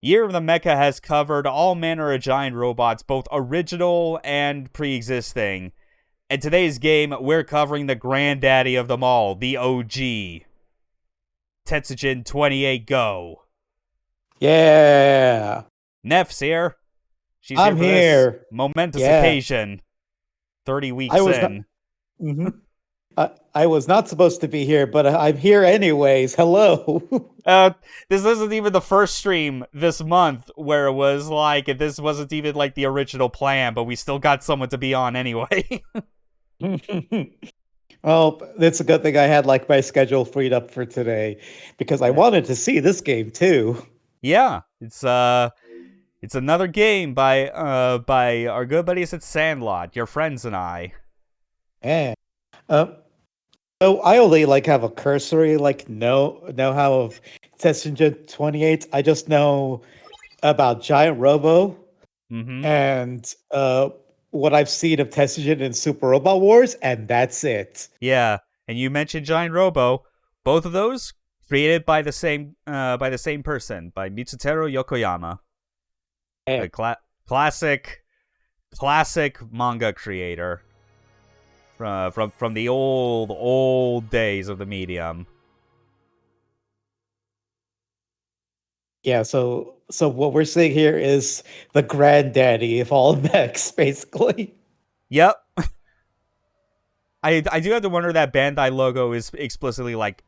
Year of the Mecha has covered all manner of giant robots, both original and pre-existing. In today's game, we're covering the granddaddy of them all, the OG. Tetsujin 28 Go. Yeah. Neff's here. She's I'm here for here. this momentous Yeah. occasion. 30 weeks I was in. I was not supposed to be here, but I'm here anyways. Hello. This isn't even the first stream this month where it was like, this wasn't even like the original plan, but we still got someone to be on anyway. Well, it's a good thing I had like my schedule freed up for today because I wanted to see this game too. Yeah, it's another game by our good buddies at Sandlot, your friends and I. Yeah. So I only like have a cursory know-how of Tetsujin 28. I just know about Giant Robo and what I've seen of Tetsujin in Super Robot Wars, and that's it. Yeah, and you mentioned Giant Robo. Both of those created by the same person, by Mitsutaro Yokoyama, a classic manga creator from the old days of the medium. Yeah, so what we're seeing here is the granddaddy of all mechs, basically. Yep. I do have to wonder that Bandai logo is explicitly like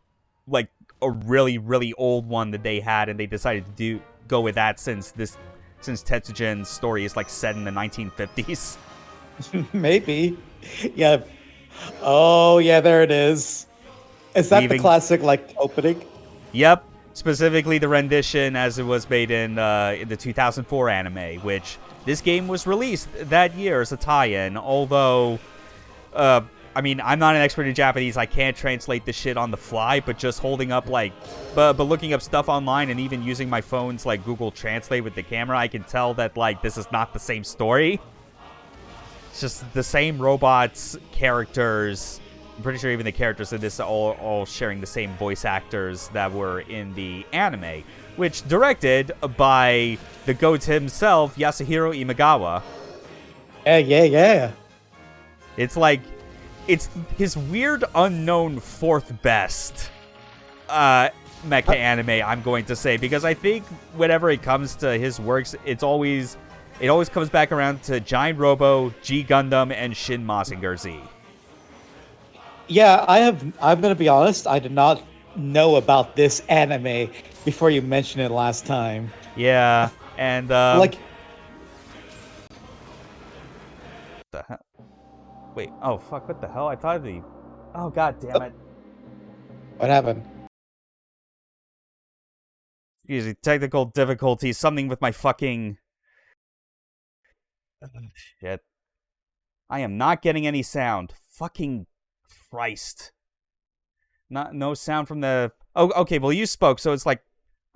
a really, really old one that they had, and they decided to go with that since Tetsujin's story is like set in the 1950s. Maybe. Yeah. Oh yeah, there it is. Is that the classic like opening? Yep. Specifically the rendition as it was made in the 2004 anime, which this game was released that year as a tie-in, although I mean, I'm not an expert in Japanese. I can't translate this shit on the fly, but just holding up but looking up stuff online and even using my phone's like Google Translate with the camera, I can tell that like this is not the same story. It's just the same robots, characters. I'm pretty sure even the characters in this are all sharing the same voice actors that were in the anime, which directed by the GOAT himself, Yasuhiro Imagawa. Yeah. It's his weird unknown fourth best mecha anime, I'm going to say, because I think whenever it comes to his works, it always comes back around to Giant Robo, G Gundam, and Shin Mazinger Z. Yeah, I'm gonna be honest, I did not know about this anime before you mentioned it last time. Yeah, and like the hell? Wait, oh fuck, what the hell? I thought oh god damn it. What happened? Excuse me, technical difficulties, something with my fucking shit. I am not getting any sound. Fucking Christ. No sound from the... Oh, okay, well, you spoke, so it's like,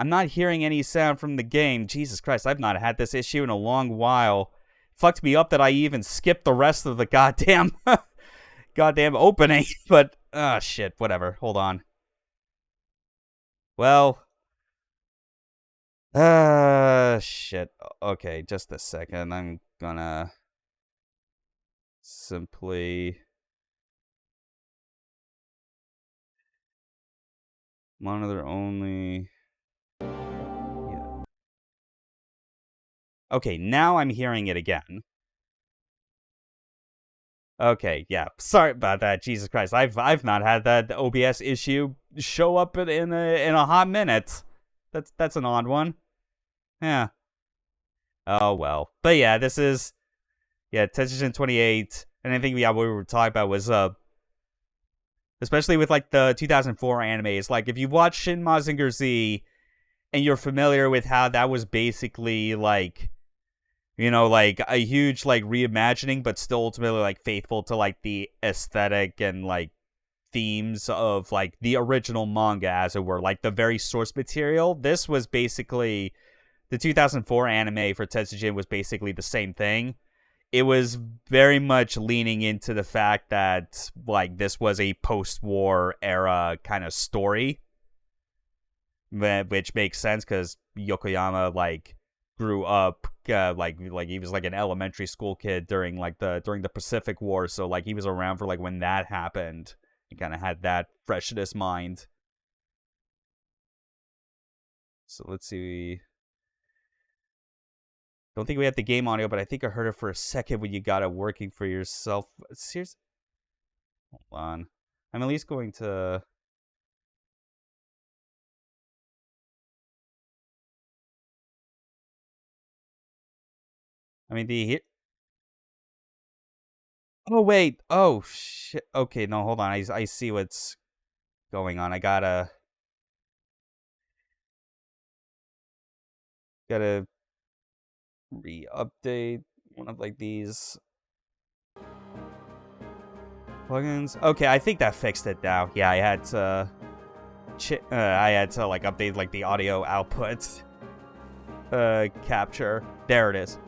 I'm not hearing any sound from the game. Jesus Christ, I've not had this issue in a long while. Fucked me up that I even skipped the rest of the goddamn opening. But, shit, whatever. Hold on. Well... shit. Okay, just a second. I'm gonna... simply... monitor only. Yeah. Okay, now I'm hearing it again. Okay, yeah. Sorry about that. Jesus Christ, I've not had that OBS issue show up in a hot minute. That's an odd one. Yeah. Oh well. But yeah, this is Tetsujin 28. And I think what we were talking about was especially with like the 2004 anime, it's like if you watch Shin Mazinger Z and you're familiar with how that was basically like, you know, like a huge like reimagining, but still ultimately like faithful to like the aesthetic and like themes of like the original manga, as it were, like the very source material. This was basically the 2004 anime for Tetsujin was basically the same thing. It was very much leaning into the fact that like this was a post-war era kind of story, which makes sense because Yokoyama like grew up like he was like an elementary school kid during the Pacific War, so like he was around for like when that happened. He kind of had that fresh in his mind. So let's see. Don't think we have the game audio, but I think I heard it for a second when you got it working for yourself. Seriously? Hold on. I'm at least going to... I mean, Oh, wait. Oh, shit. Okay, no, hold on. I see what's going on. I gotta re-update one of, like, these plugins. Okay, I think that fixed it now. Yeah, I had to... like, update, like, the audio output capture. There it is.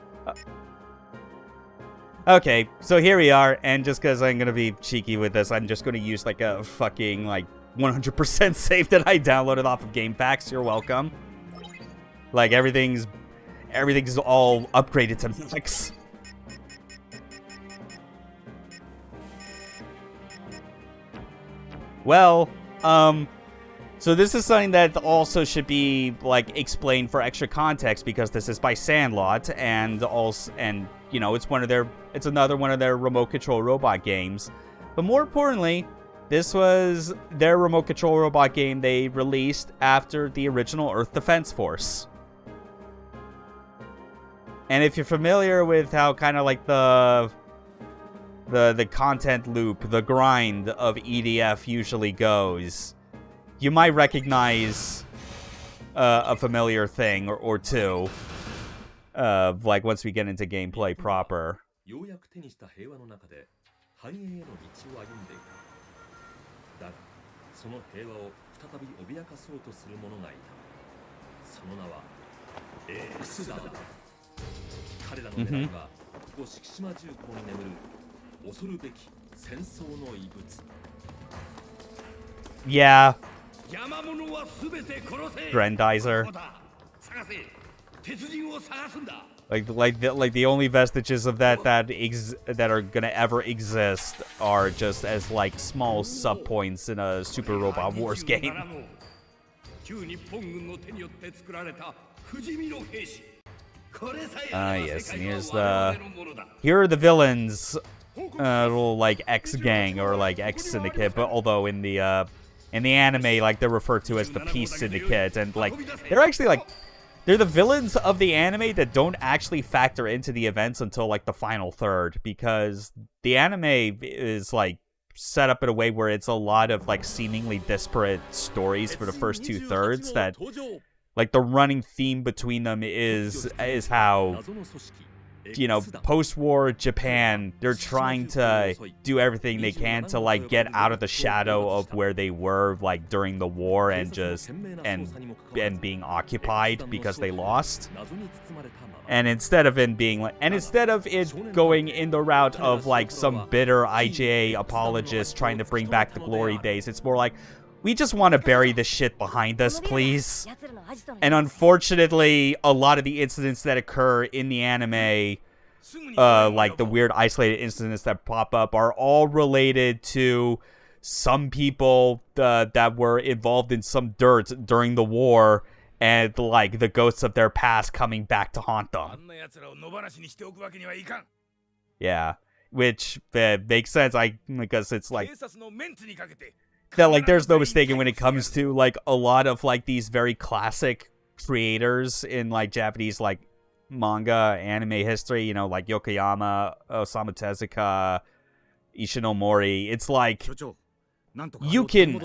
Okay, so here we are, and just because I'm gonna be cheeky with this, I'm just gonna use, like, a fucking, like, 100% save that I downloaded off of GameFAQs. You're welcome. Like, everything's all upgraded to max. Well, so this is something that also should be, like, explained for extra context, because this is by Sandlot, and you know, it's another one of their remote control robot games. But more importantly, this was their remote control robot game they released after the original Earth Defense Force. And if you're familiar with how kind of like the content loop, the grind of EDF usually goes, you might recognize a familiar thing or two, like once we get into gameplay proper. Mm-hmm. Yeah. Grandizer. Like the only vestiges of that are gonna ever exist are just as like small sub points in a Super Robot Wars game. Yes, and here are the villains. Little like X gang or like X Syndicate, but although in the anime, like, they're referred to as the Peace Syndicate, and like they're the villains of the anime that don't actually factor into the events until like the final third, because the anime is like set up in a way where it's a lot of like seemingly disparate stories for the first 2/3 that like the running theme between them is how, you know, post-war Japan, they're trying to do everything they can to like get out of the shadow of where they were like during the war and being occupied because they lost. And instead of it going in the route of like some bitter IJA apologist trying to bring back the glory days, it's more like, we just want to bury this shit behind us, please. And unfortunately, a lot of the incidents that occur in the anime, like the weird isolated incidents that pop up, are all related to some people that were involved in some dirt during the war, and like the ghosts of their past coming back to haunt them. Yeah, which makes sense, because it's like that, like, there's no mistaking when it comes to like a lot of like these very classic creators in like Japanese like manga anime history, you know, like Yokoyama, Osamu Tezuka, Ishinomori. It's like you can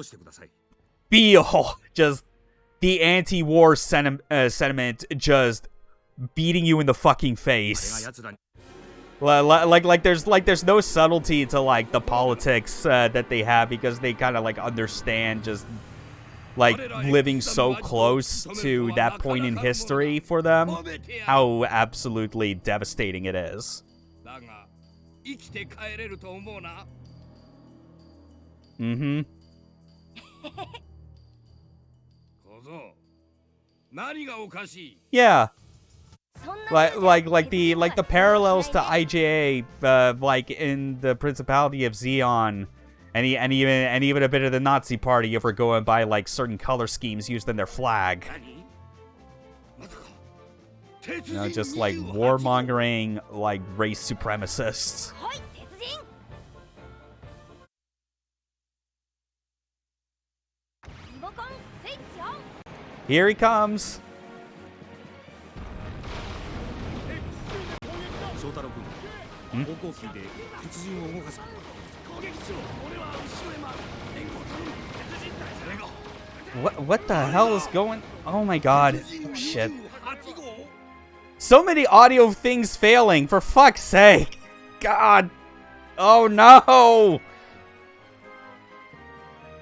feel just the anti-war sentiment just beating you in the fucking face. Like there's no subtlety to like the politics that they have, because they kind of like understand just like living so close to that point in history for them, how absolutely devastating it is. Mm-hmm. Yeah. Like the parallels to IJA, like in the Principality of Zeon, and even a bit of the Nazi Party if we're going by like certain color schemes used in their flag. You know, just like warmongering, like race supremacists. Here he comes. Hmm? What the hell is going? Oh my god. Oh, shit. So many audio things failing, for fuck's sake. God. Oh no.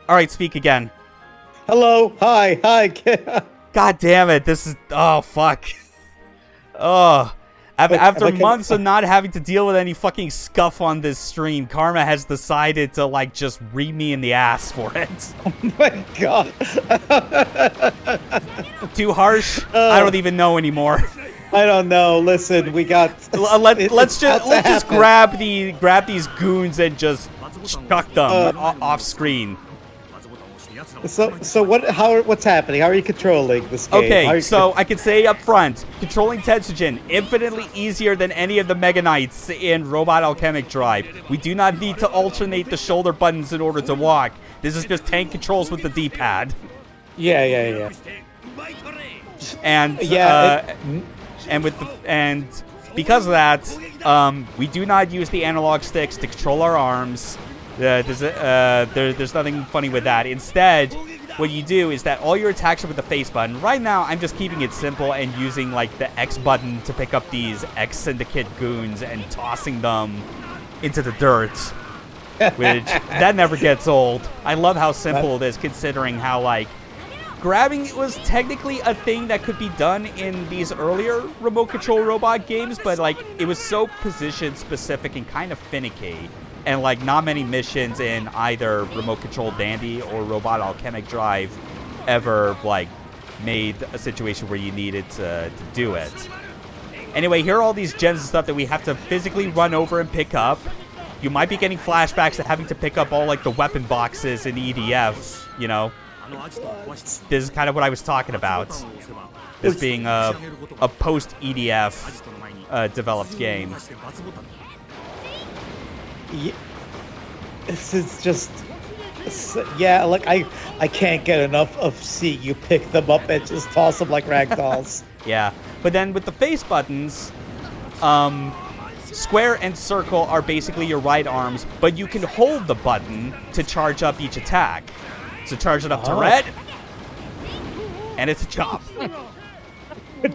Alright, speak again. Hello. Hi. God damn it. This is... Oh, fuck. Oh. After months of not having to deal with any fucking scuff on this stream, Karma has decided to, like, just read me in the ass for it. Oh my god. Too harsh? I don't even know anymore. I don't know. Listen, we got... Let's just grab these goons and just chuck them off screen. So what's happening? How are you controlling this game? Okay, so I can say up front, controlling Tetsujin, infinitely easier than any of the Mega Knights in Robot Alchemic Drive. We do not need to alternate the shoulder buttons in order to walk. This is just tank controls with the D-pad. Yeah. And and because of that, we do not use the analog sticks to control our arms. There's nothing funny with that. Instead, what you do is that all your attacks are with the face button. Right now, I'm just keeping it simple and using like the X button to pick up these X Syndicate goons and tossing them into the dirt. Which, that never gets old. I love how simple it is considering how like grabbing was technically a thing that could be done in these earlier remote control robot games, but like it was so position specific and kind of finicky. And, like, not many missions in either Remote Control Dandy or Robot Alchemic Drive ever, like, made a situation where you needed to do it. Anyway, here are all these gems and stuff that we have to physically run over and pick up. You might be getting flashbacks to having to pick up all, like, the weapon boxes in EDF, you know? This is kind of what I was talking about. This being a post-EDF developed game. Yeah, this is just... Yeah, like, I can't get enough of seeing you pick them up and just toss them like ragdolls. Yeah, but then with the face buttons, square and circle are basically your right arms, but you can hold the button to charge up each attack. So charge it up to red, and it's a chop.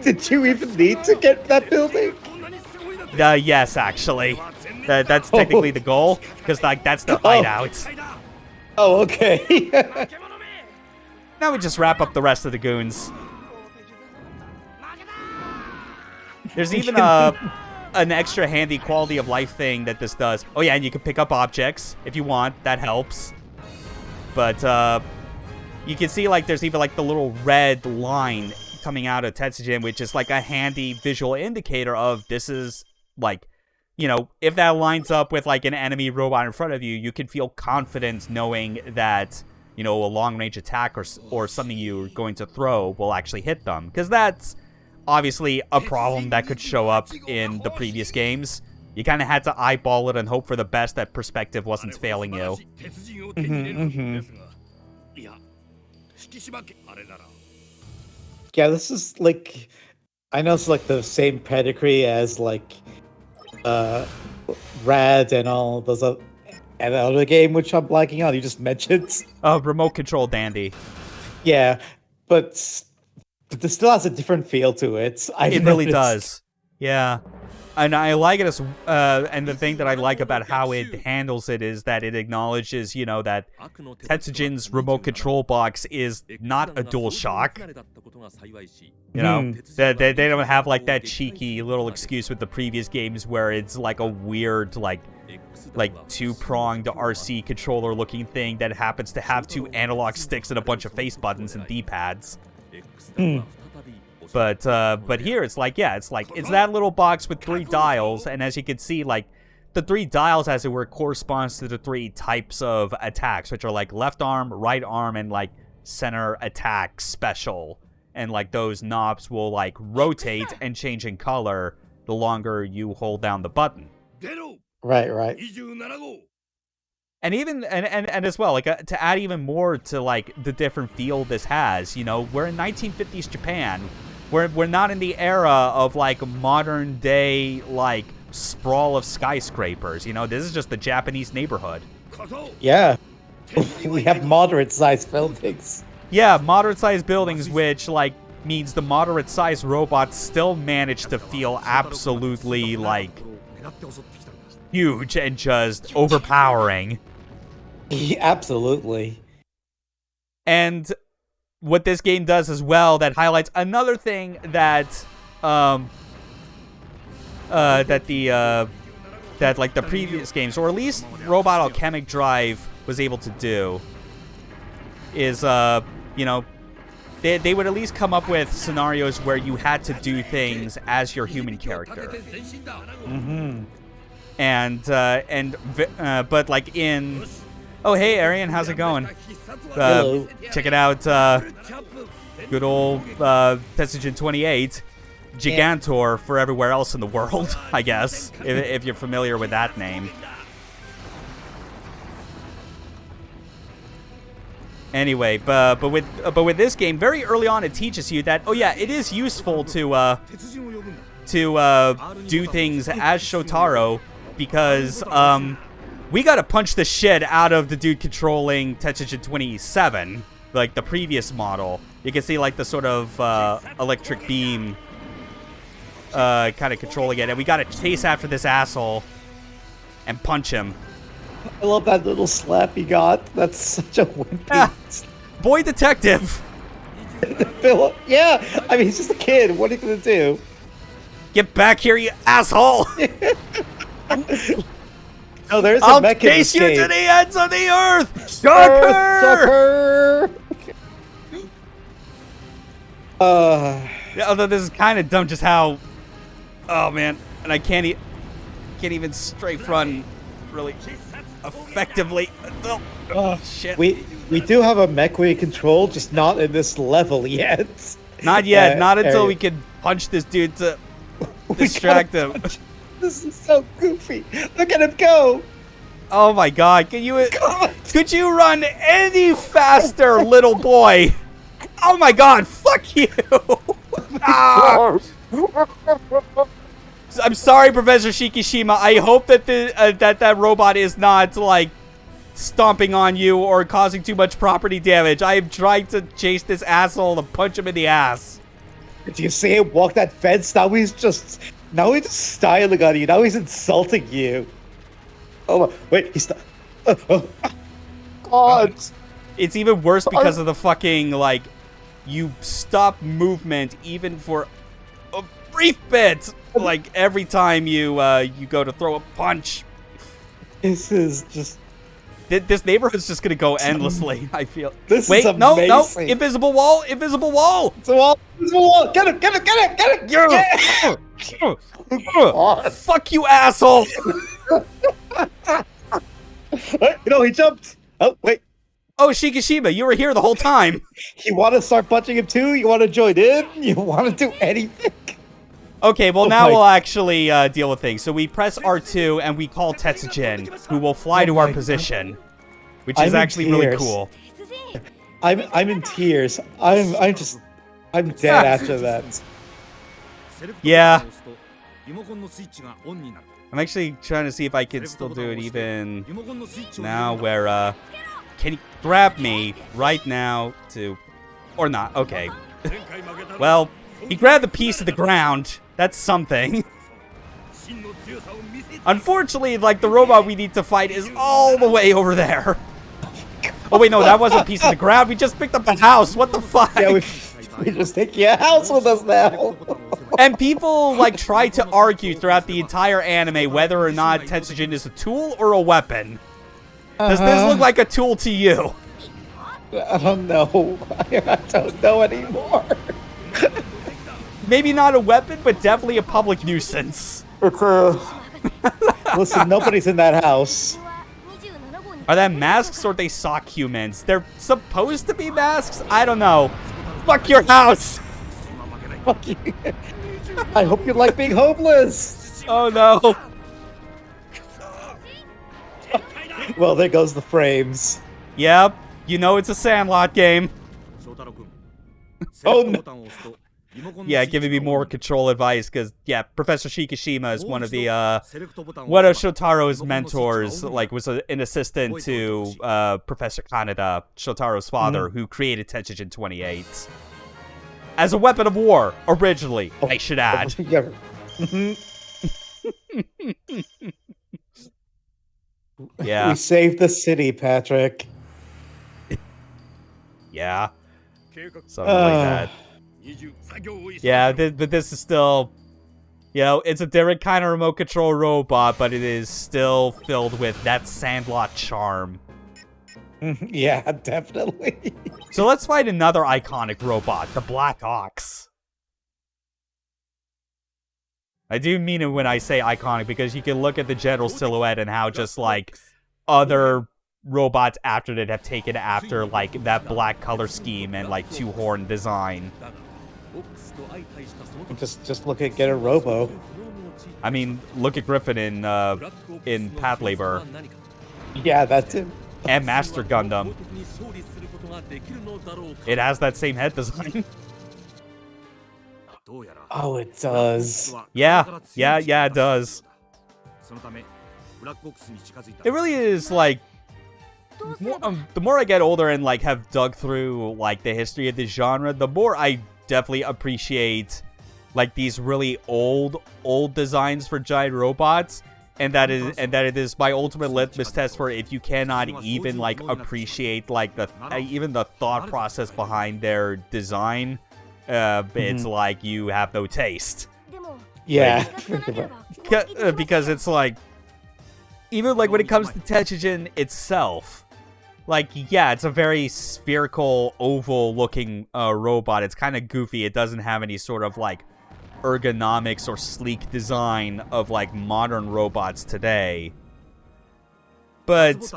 Did you even need to get that building? Yes, actually. That's technically the goal, because like that's the hideout. Oh, okay. Now we just wrap up the rest of the goons. There's even an extra handy quality of life thing that this does. Oh yeah, and you can pick up objects if you want. That helps. But you can see like there's even like the little red line coming out of Tetsujin, which is like a handy visual indicator of this is like, you know, if that lines up with like an enemy robot in front of you, you can feel confident knowing that, you know, a long-range attack or something you're going to throw will actually hit them. Because that's obviously a problem that could show up in the previous games. You kind of had to eyeball it and hope for the best that perspective wasn't failing you. Yeah, this is like... I know it's like the same pedigree as like... Rad and all those other... And the other game which I'm blanking on, you just mentioned. Remote Control Dandy. Yeah, but this still has a different feel to it. It really does. Yeah. And I like it as, and the thing that I like about how it handles it is that it acknowledges, you know, that Tetsujin's remote control box is not a DualShock. You know, they don't have like that cheeky little excuse with the previous games where it's like a weird, like two-pronged RC controller looking thing that happens to have two analog sticks and a bunch of face buttons and D-pads. But here it's like, yeah, it's that little box with 3 dials, and as you can see, like, the 3 dials, as it were, corresponds to the 3 types of attacks, which are like left arm, right arm, and like center attack special. And like those knobs will like rotate and change in color the longer you hold down the button. Right. And even and as well, like to add even more to like the different feel this has, you know, we're in 1950s Japan. We're not in the era of like modern day like sprawl of skyscrapers. You know, this is just the Japanese neighborhood. Yeah. We have moderate-sized buildings. Yeah, moderate-sized buildings, which like means the moderate-sized robots still manage to feel absolutely like huge and just overpowering. Yeah, absolutely. And what this game does as well that highlights another thing that that like the previous games, or at least Robot Alchemic Drive was able to do, is you know, they would at least come up with scenarios where you had to do things as your human character. But like in, oh hey Arian, how's it going? Hello. Check it out, good old Tetsujin 28. Gigantor for everywhere else in the world, I guess, if you're familiar with that name. Anyway, but with this game, very early on, it teaches you that, oh yeah, it is useful to do things as Shotaro, because we gotta punch the shit out of the dude controlling Tetsujin 27, like the previous model. You can see like the sort of electric beam kind of controlling it, and we gotta chase after this asshole and punch him. I love that little slap he got. That's such a wimpy. Yeah. Boy detective. Yeah, I mean, he's just a kid. What are you gonna do? Get back here, you asshole! Oh, there's a I'll Mecha chase you escape. to the ends of the earth! Sucker! Yeah, although this is kind of dumb, just how... Oh, man. And I can't even strafe run really effectively. Oh, shit. We do have a mech we control, just not in this level yet. Not yet. Not until we can punch this dude to distract him. This is so goofy. Look at him go. Oh my god. Could you run any faster, little boy? Oh my god. Fuck you. Ah. I'm sorry, Professor Shikishima. I hope that that robot is not like stomping on you or causing too much property damage. I am trying to chase this asshole and punch him in the ass. Do you see him walk that fence? Now he's just styling on you. Now he's insulting you. Oh wait, he's God. It's even worse because of the fucking like you stop movement even for a brief bit. Like every time you go to throw a punch. This is just. This neighborhood's just gonna go endlessly. I feel. This Wait, is amazing. no! Invisible wall! Invisible wall! It's a wall! Invisible wall! Get him! Get him! Get him! Get him! Yeah. Fuck you, asshole! No, he jumped. Oh wait. Oh, Shikishima, you were here the whole time. You want to start punching him too? You want to join in? You want to do anything? Okay, well now we'll actually deal with things. So we press R2 and we call Tetsujin, who will fly to our position, which is actually really cool. I'm in tears. I'm dead after that. Yeah. I'm actually trying to see if I can still do it even now where can you grab me right now to or not? Okay. Well, he grabbed the piece of the ground. That's something. Unfortunately, like, the robot we need to fight is all the way over there. Oh, wait, no, that wasn't a piece of the ground. We just picked up a house. What the fuck? Yeah, we just taking a house with us now. And people, like, try to argue throughout the entire anime whether or not Tetsujin is a tool or a weapon. Does this look like a tool to you? I don't know. I don't know anymore. maybe not a weapon, but definitely a public nuisance. It's a... Listen, nobody's in that house. Are that masks or they sock humans? They're supposed to be masks? I don't know. Fuck your house! Fuck you. I hope you like being homeless. Oh no. Well, there goes the frames. Yep. You know it's a Sandlot game. Oh no. Yeah, giving me more control advice, because, yeah, Professor Shikishima is one of Shotaro's mentors, like, was an assistant to Professor Kaneda, Shotaro's father, who created Tetsujin 28. As a weapon of war, originally, I should add. Yeah. We saved the city, Patrick. Yeah. Something like that. Yeah, but this is still, you know, it's a different kind of remote control robot, but it is still filled with that Sandlot charm. Yeah, definitely. So let's find another iconic robot, the Black Ox. I do mean it when I say iconic, because you can look at the general silhouette and how just, like, other robots after it have taken after, like, that black color scheme and, like, two-horn design. Just look at Get a Robo. I mean, look at Griffin in Path Labor. Yeah, that's it. And Master Gundam. It has that same head design. Oh, it does. Yeah, it does. It really is, like, the more I get older and, like, have dug through, like, the history of this genre, the more I definitely appreciate, like, these really old designs for giant robots, and that it is my ultimate litmus test for if you cannot even, like, appreciate, like, even the thought process behind their design, it's like you have no taste. Yeah. Because it's like, even, like, when it comes to Tetsujin itself, like, yeah, it's a very spherical, oval-looking robot. It's kind of goofy. It doesn't have any sort of, like, ergonomics or sleek design of, like, modern robots today. But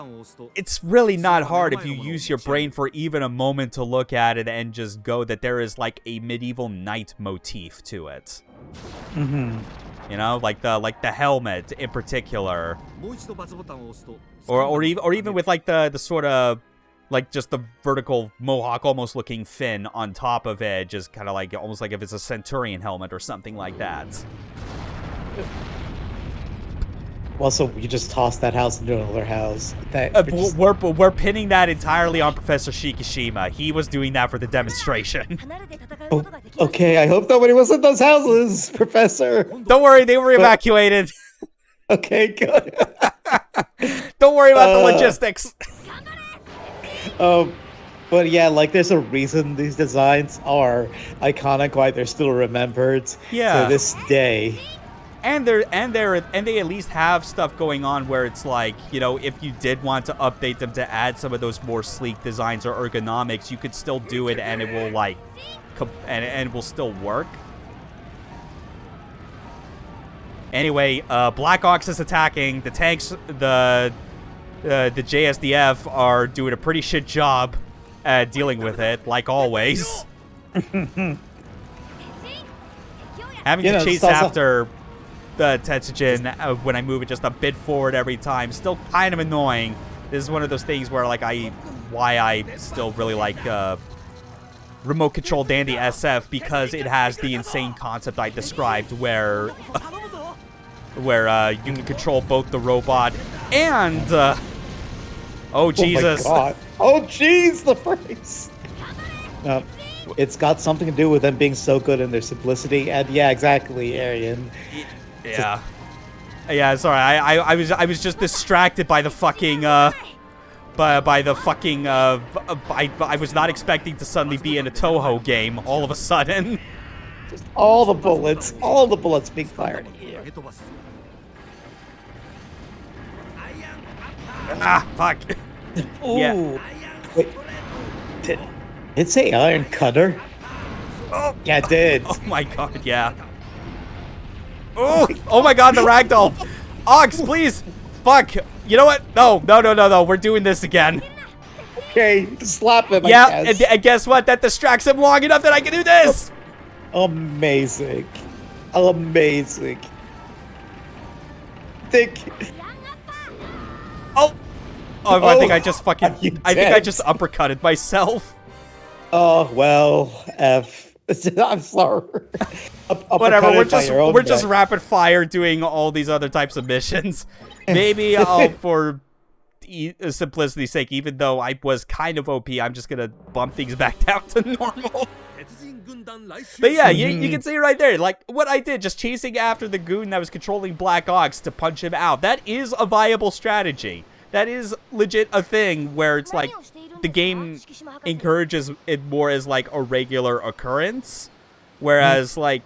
it's really not hard if you use your brain for even a moment to look at it and just go that there is, like, a medieval knight motif to it. Mm-hmm. You know, like the helmet in particular, or even with, like, the sort of, like, just the vertical mohawk almost looking fin on top of it, just kind of like almost like if it's a Centurion helmet or something like that. Well, so you just toss that house into another house. We're pinning that entirely on Professor Shikishima. He was doing that for the demonstration. Oh, okay, I hope nobody was in those houses, Professor. Don't worry, they were evacuated. Okay, good. Don't worry about the logistics. But yeah, like, there's a reason these designs are iconic, why they're still remembered to this day. And they at least have stuff going on where it's like, you know, if you did want to update them to add some of those more sleek designs or ergonomics, you could still do it, and it will, like, and it will still work. Anyway, Black Ox is attacking. The tanks, the JSDF are doing a pretty shit job at dealing with it, like always. Having to chase after the Tetsujin when I move it just a bit forward every time, still kind of annoying. This is one of those things where, like, why I still really like Remote Control Dandy SF, because it has the insane concept I described where you can control both the robot and oh Jesus! Oh my God! Oh jeez, the phrase. It's got something to do with them being so good in their simplicity, and yeah, exactly, Arian. Yeah. Yeah, sorry. I was just distracted by the fucking I was not expecting to suddenly be in a Toho game all of a sudden. Just all the bullets being fired at you. Ah, fuck. Ooh. Yeah. Wait. Did it say Iron Cutter? Oh, Yeah, it did. oh my god, yeah. Oh my god, the ragdoll. Ox, please. Fuck. You know what? No. We're doing this again. Okay, slap him, Yeah, I guess. and guess what? That distracts him long enough that I can do this. Amazing. Amazing. Oh, I think I just Are you I think I dead? just uppercutted myself. Oh, well, F. I'm sorry. Whatever, Uppercutted we're just neck. rapid fire doing all these other types of missions. Maybe I'll, for simplicity's sake, even though I was kind of OP, I'm just gonna bump things back down to normal. But yeah, you can see right there, like, what I did, just chasing after the goon that was controlling Black Ox to punch him out. That is a viable strategy. That is legit a thing where it's like, the game encourages it more as, like, a regular occurrence. Whereas, like,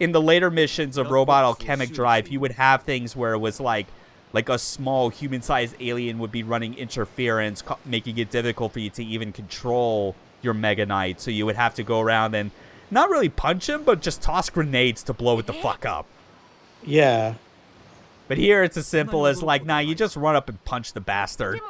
in the later missions of Robot Alchemic Drive, you would have things where it was, like a small human-sized alien would be running interference, making it difficult for you to even control your Mega Knight. So you would have to go around and not really punch him, but just toss grenades to blow it the fuck up. Yeah. But here it's as simple as, like, nah, you just run up and punch the bastard.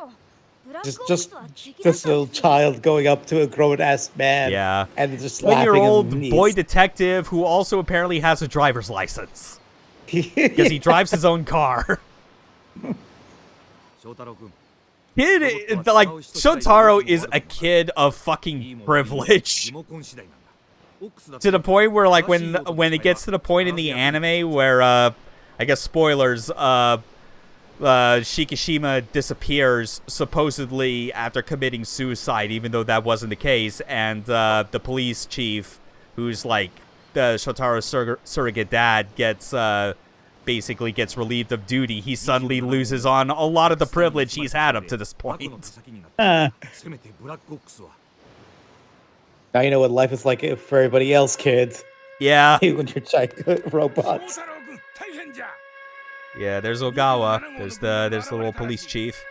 Just this little child going up to a grown-ass man. Yeah. And just slapping 20-year-old him. boy detective who also apparently has a driver's license. Because he drives his own car. Kid, like, Shotaro is a kid of fucking privilege. To the point where, like, when it gets to the point in the anime where, I guess spoilers, Shikishima disappears supposedly after committing suicide, even though that wasn't the case, and the police chief, who's like Shotaro's surrogate dad, basically gets relieved of duty. He suddenly loses on a lot of the privilege he's had up to this point. Now you know what life is like for everybody else, kids. Yeah. When you're giant robots. Yeah, there's Ogawa. There's the little police chief.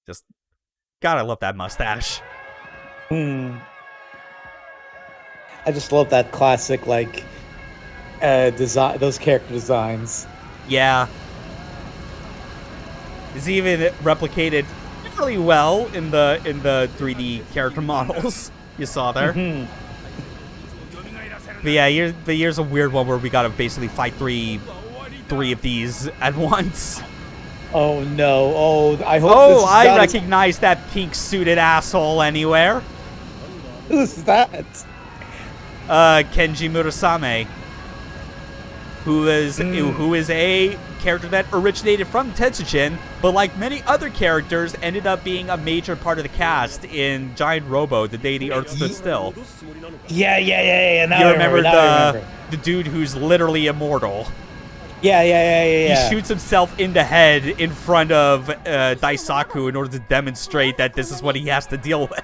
Just gotta love that mustache. I just love that classic, like, design, those character designs. Yeah. It's even replicated really well in the 3D character models you saw there. But yeah, here's a weird one where we gotta basically fight three of these at once. Oh no! Oh, I hope. Oh, I recognize that pink-suited asshole anywhere. Who's that? Kenji Murasame, who is a character that originated from Tetsujin, but like many other characters, ended up being a major part of the cast in Giant Robo, The Day the Earth Stood Still. Yeah. Now You I remember remember. the dude who's literally immortal? Yeah. He shoots himself in the head in front of Daisaku in order to demonstrate that this is what he has to deal with.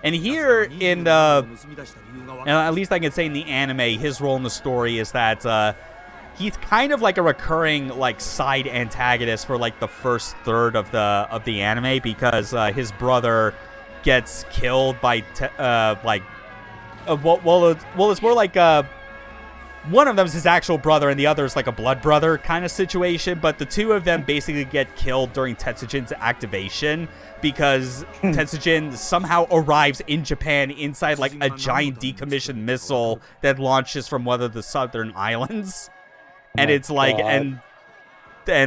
And here in at least I can say in the anime, his role in the story is that he's kind of like a recurring like side antagonist for like the first third of the anime, because his brother gets killed by it's more like one of them is his actual brother and the other is like a blood brother kind of situation, but the two of them basically get killed during Tetsujin's activation because Tetsujin somehow arrives in Japan inside like a giant decommissioned missile that launches from one of the southern islands. And it's like, and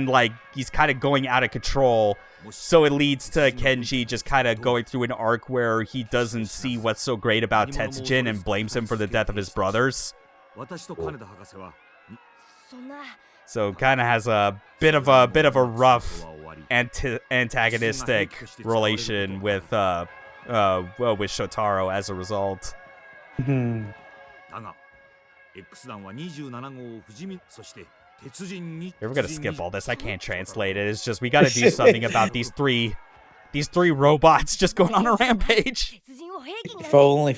like he's kind of going out of control. So it leads to Kenji just kind of going through an arc where he doesn't see what's so great about Tetsujin and blames him for the death of his brothers. So kind of has a bit of a rough antagonistic relation with Shotaro as a result. We're gonna skip all this. I can't translate it. It's just we gotta do something about these three robots just going on a rampage. If only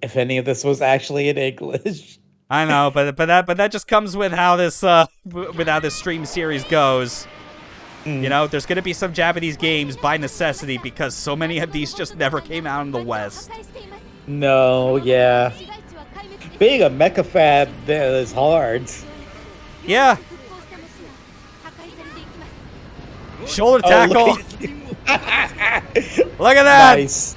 if any of this was actually in English. I know, but that just comes with how this stream series goes. You know, there's going to be some Japanese games by necessity because so many of these just never came out in the West. No, yeah. Being a mecha fan is hard. Yeah. Shoulder tackle. Look at that. Nice.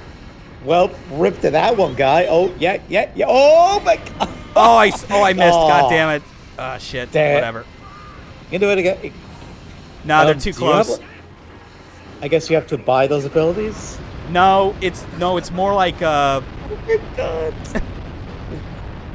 Well, rip to that one, guy. Oh, yeah. Oh, my God. Oh, I missed. God damn it. Ah, shit. Whatever. You can do it again. No, they're too close. I guess you have to buy those abilities? No, it's more like Oh my God.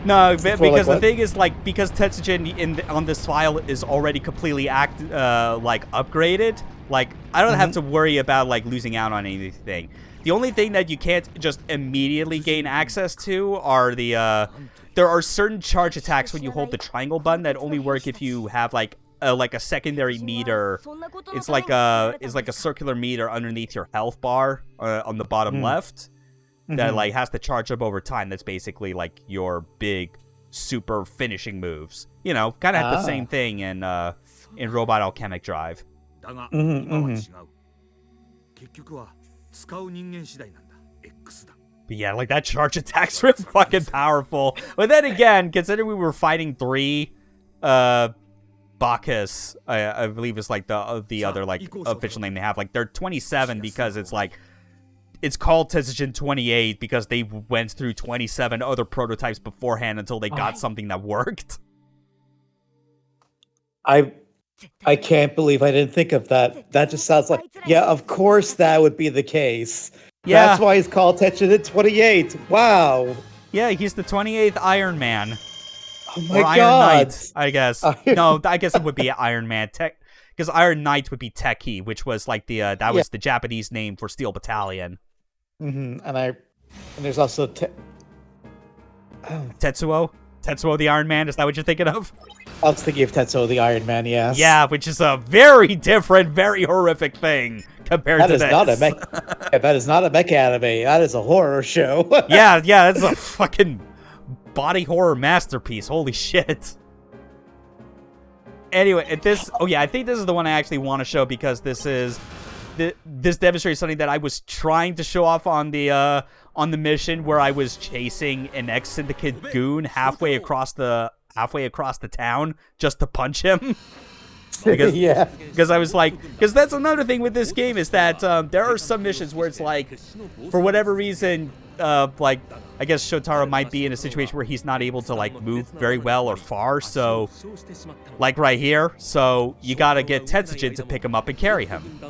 No, because like the thing is, like, because Tetsujin on this file is already completely upgraded, like, I don't have to worry about, like, losing out on anything. The only thing that you can't just immediately gain access to are the, there are certain charge attacks when you hold the triangle button that only work if you have, like a secondary meter. It's like a circular meter underneath your health bar on the bottom left. That like has to charge up over time. That's basically like your big super finishing moves. You know, kind of have the same thing in Robot Alchemic Drive. But yeah, like that charge attack's really fucking powerful. But then again, considering we were fighting 3 Bacchus, I believe is like the other like official name they have. Like they're 27 because it's like it's called Tetsujin 28 because they went through 27 other prototypes beforehand until they got something that worked. I can't believe I didn't think of that. That just sounds like, yeah, of course that would be the case. Yeah. That's why he's called Tetsujin 28. Wow. Yeah, he's the 28th Iron Man. Oh my or God. Iron Knight, I guess. No, I guess it would be Iron Man. Because Iron Knight would be Teki, which was like the that was the Japanese name for Steel Battalion. And there's also Tetsuo the Iron Man. Is that what you're thinking of? I was thinking of Tetsuo the Iron Man. Yes. Yeah, which is a very different, very horrific thing compared to this. That is not a mecha anime. That is a horror show. yeah, that's a fucking body horror masterpiece. Holy shit. Anyway, I think this is the one I actually want to show because this demonstrates something that I was trying to show off on the mission where I was chasing an ex-syndicate goon halfway across the town just to punch him. Because I was like, because that's another thing with this game is that there are some missions where it's like, for whatever reason, like I guess Shotaro might be in a situation where he's not able to like move very well or far, so like right here, so you gotta get Tetsujin to pick him up and carry him.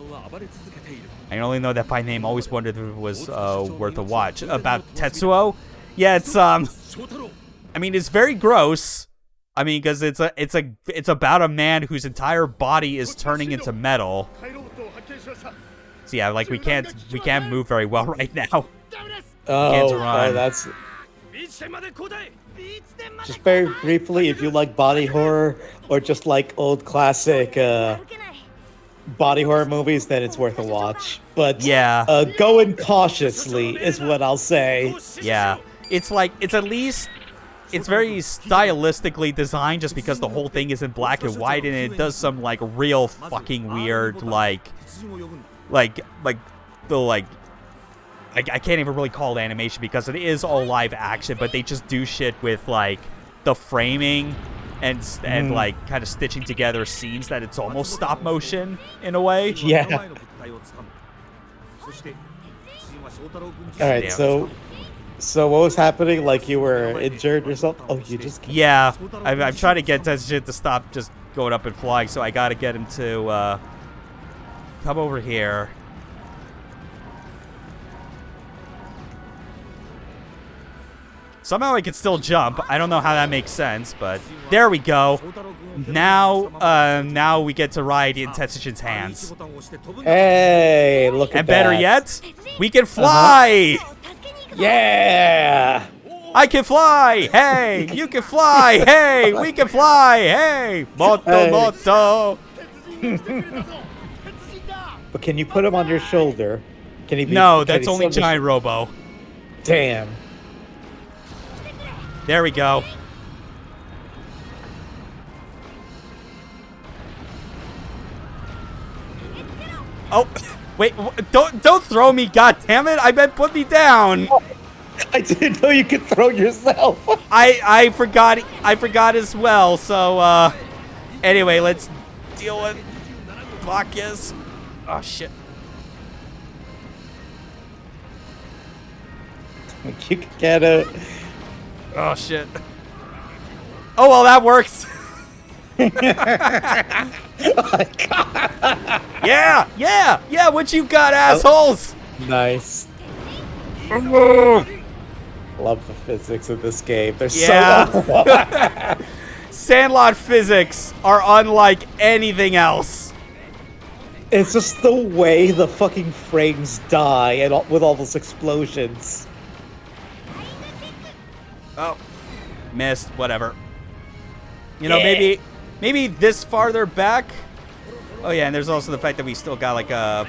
I only know that by name. Always wondered if it was worth a watch. About Tetsuo, yeah, it's I mean, it's very gross. I mean, because it's about a man whose entire body is turning into metal. So yeah, like we can't move very well right now. Oh, that's just very briefly. If you like body horror or just like old classic body horror movies, then it's worth a watch. But yeah, go in cautiously is what I'll say. Yeah, it's like it's very stylistically designed just because the whole thing is in black and white and it does some like real fucking weird I can't even really call it animation because it is all live action, but they just do shit with like the framing and like kind of stitching together scenes that it's almost stop motion in a way. Yeah. All right, so what was happening? Like you were injured or something? Oh, you just... Yeah, I'm trying to get Tetsujin to stop just going up and flying, so I gotta get him to come over here. Somehow I can still jump. I don't know how that makes sense, but there we go. Now we get to ride in Tetsujin's hands. Hey, look at that. And better yet, we can fly! Yeah! I can fly! Hey! You can fly! Hey! We can fly! Hey! Moto! But can you put him on your shoulder? Can he be... No, that's only Giant Robo. Damn. There we go. Oh, wait, don't throw me, god damn it! I meant put me down. I didn't know you could throw yourself. I forgot as well. So anyway, let's deal with Bacchus. Oh shit. You can get it. Oh shit. Oh well, that works. Oh my God. Yeah. What you got, assholes? Nice. Love the physics of this game. They're Yeah. so Sandlot physics are unlike anything else. It's just the way the fucking frames die and with all those explosions. Oh, missed. Whatever. You know, maybe this farther back. Oh yeah, and there's also the fact that we still got like a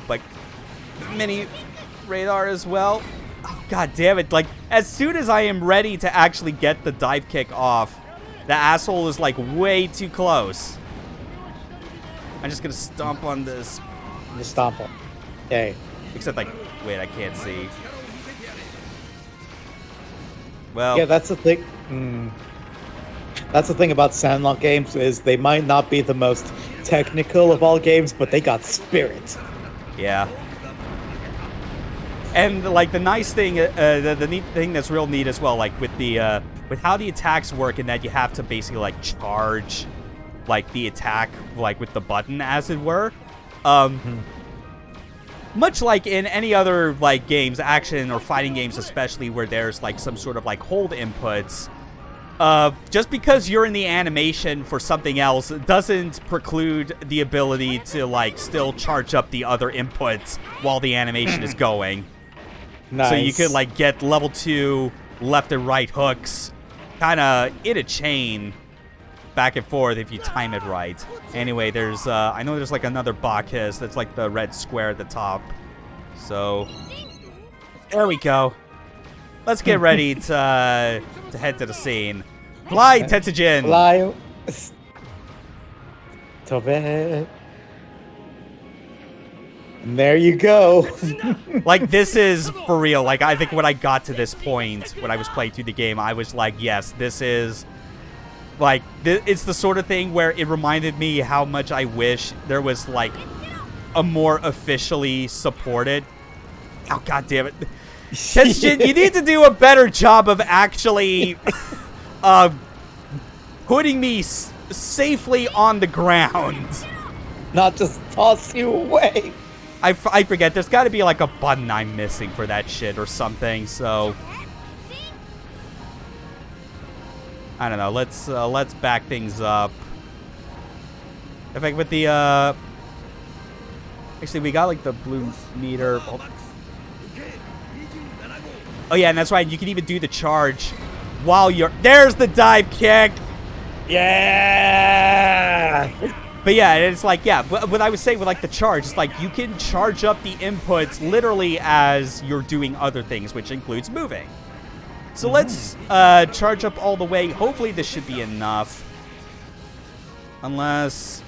like mini radar as well. Oh, god damn it! Like as soon as I am ready to actually get the dive kick off, the asshole is like way too close. I'm just gonna stomp on this. Just stomp him. Okay. Except like, wait, I can't see. Well, Yeah, that's the thing. That's the thing about Sandlot games is they might not be the most technical of all games, but they got spirit. yeah. And like the nice thing, the neat thing that's real neat as well, like with the with how the attacks work, and that you have to basically like charge, like the attack, like with the button, as it were. Much like in any other like games, action or fighting games, especially where there's like some sort of like hold inputs. Just because you're in the animation for something else doesn't preclude the ability to like still charge up the other inputs while the animation is going. Nice. So you could like get level 2 left and right hooks kind of in a chain back and forth if you time it right. Anyway, there's I know there's like another Bacchus that's like the red square at the top. So there we go. Let's get ready to head to the scene. Fly, Tetsujin! Fly. Tobe. And there you go. Like, this is for real. Like, I think when I got to this point, when I was playing through the game, I was like, yes, this is... Like, it's the sort of thing where it reminded me how much I wish there was, like, a more officially supported... Oh, god damn it. Tetsujin, you need to do a better job of actually putting me safely on the ground. Not just toss you away. I forget. There's got to be like a button I'm missing for that shit or something. So I don't know. Let's back things up. In fact, with the actually we got like the blue meter. Oh yeah, and that's right. You can even do the charge while you're... There's the dive kick! Yeah! But yeah, it's like, yeah, what I was saying with like the charge, it's like you can charge up the inputs literally as you're doing other things, which includes moving. So let's charge up all the way. Hopefully this should be enough. Unless...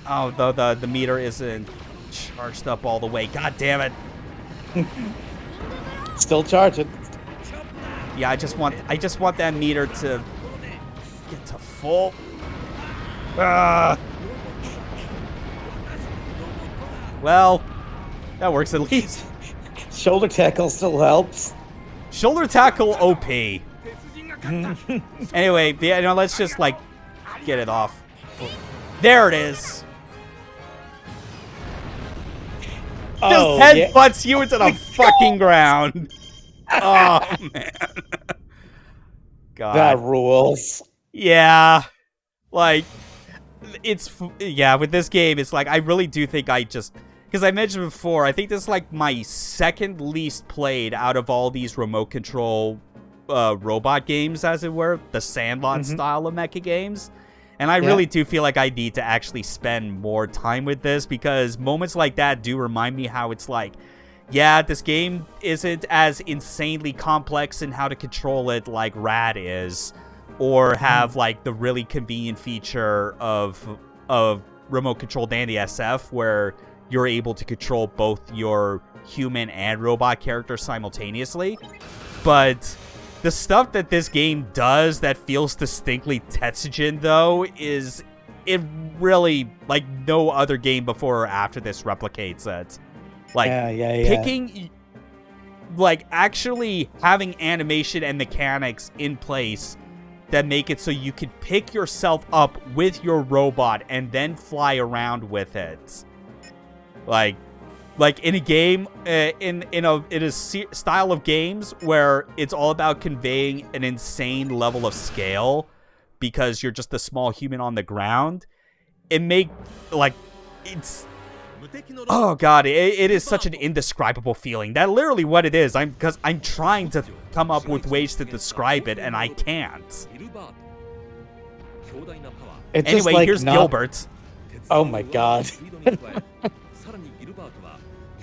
Oh, the meter isn't charged up all the way. God damn it. Still charging. Yeah, I just want that meter to get to full. Well, that works at least. Shoulder tackle still helps. Shoulder tackle OP. Anyway, yeah, no, let's just like get it off. There it is. Oh, just headbutts you into the fucking ground. Oh, man. God. That rules. Yeah. Like, yeah, with this game, it's like, I really do think because I mentioned before, I think this is like my second least played out of all these remote control robot games, as it were, the Sandlot style of mecha games. And I really do feel like I need to actually spend more time with this, because moments like that do remind me how it's like, yeah, this game isn't as insanely complex in how to control it like Rad is, or have like the really convenient feature of remote controlled and the SF, where you're able to control both your human and robot character simultaneously. But the stuff that this game does that feels distinctly Tetsujin, though, is it really, like, no other game before or after this replicates it. Like, picking, like, actually having animation and mechanics in place that make it so you can pick yourself up with your robot and then fly around with it. Like in a game, in a style of games where it's all about conveying an insane level of scale because you're just a small human on the ground. Oh god, it is such an indescribable feeling. That's literally what it is. Because I'm trying to come up with ways to describe it, and I can't. Anyway, like here's Gilbert. Oh my god.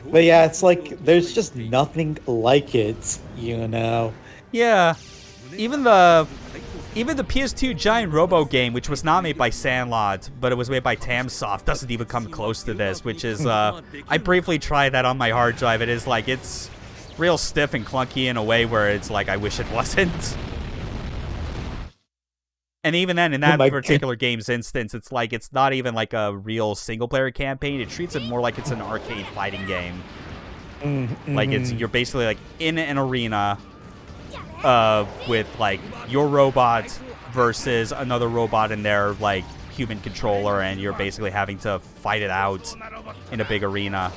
But yeah, it's like, there's just nothing like it, you know? Yeah. Even the PS2 Giant Robo game, which was not made by Sandlot, but it was made by Tamsoft, doesn't even come close to this, which is, I briefly tried that on my hard drive. It is like, it's real stiff and clunky in a way where it's like, I wish it wasn't. And even then, in that particular game's instance, it's like, it's not even like a real single-player campaign. It treats it more like it's an arcade fighting game. Like, you're basically, like, in an arena with, like, your robot versus another robot in their, like, human controller, and you're basically having to fight it out in a big arena.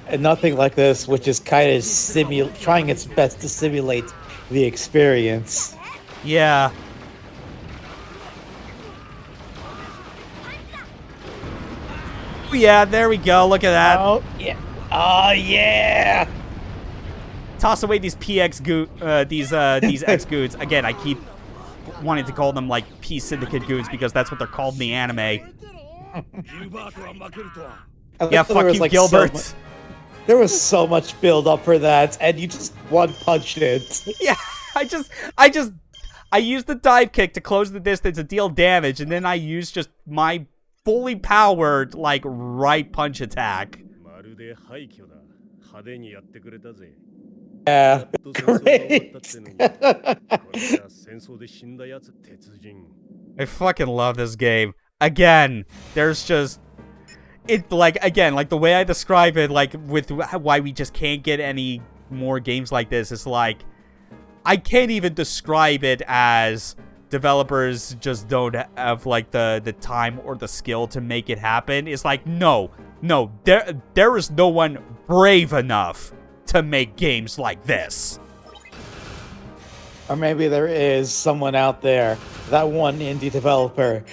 And nothing like this, which is kind of trying its best to simulate the experience. Yeah. Yeah, there we go. Look at that. Oh, yeah. Oh, yeah. Toss away these these X goons. Again, I keep wanting to call them like P Syndicate goons because that's what they're called in the anime. Yeah, fuck you, like, Gilbert. There was so much build up for that, and you just one-punched it. Yeah, I used the dive kick to close the distance and deal damage, and then I used just my fully powered, like, right punch attack. Yeah, great. I fucking love this game. Again, there's just... It, like, again, like, the way I describe it, like, with why we just can't get any more games like this, is like, I can't even describe it as developers just don't have, like, the time or the skill to make it happen. It's like, no, there is no one brave enough to make games like this. Or maybe there is someone out there, that one indie developer,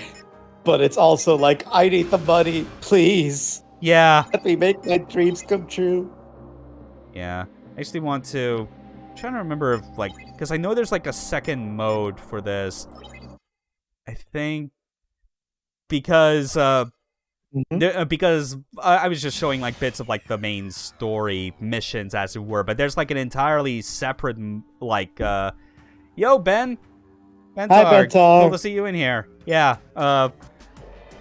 but it's also like, I need the money, please. Yeah. Let me make my dreams come true. Yeah. I actually want to... I'm trying to remember if, like... Because I know there's, like, a second mode for this. I think... Because, because I was just showing, like, bits of, like, the main story missions, as it were. But there's, like, an entirely separate, like, Yo, Ben! Bentar. Hi, Bentar. Cool to see you in here. Yeah,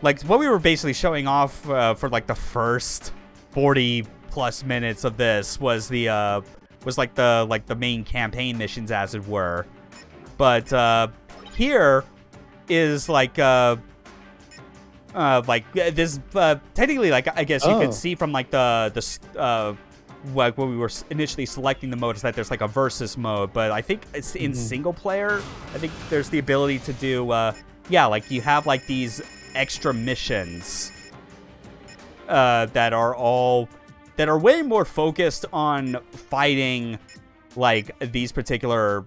like, what we were basically showing off for, like, the first 40-plus minutes of this was the, like, the main campaign missions, as it were. But, here is, like, this, technically, like, I guess you could see from, like, like, when we were initially selecting the mode, is that there's, like, a versus mode, but I think it's in single player. I think there's the ability to do, yeah, like, you have, like, these extra missions that are way more focused on fighting, like, these particular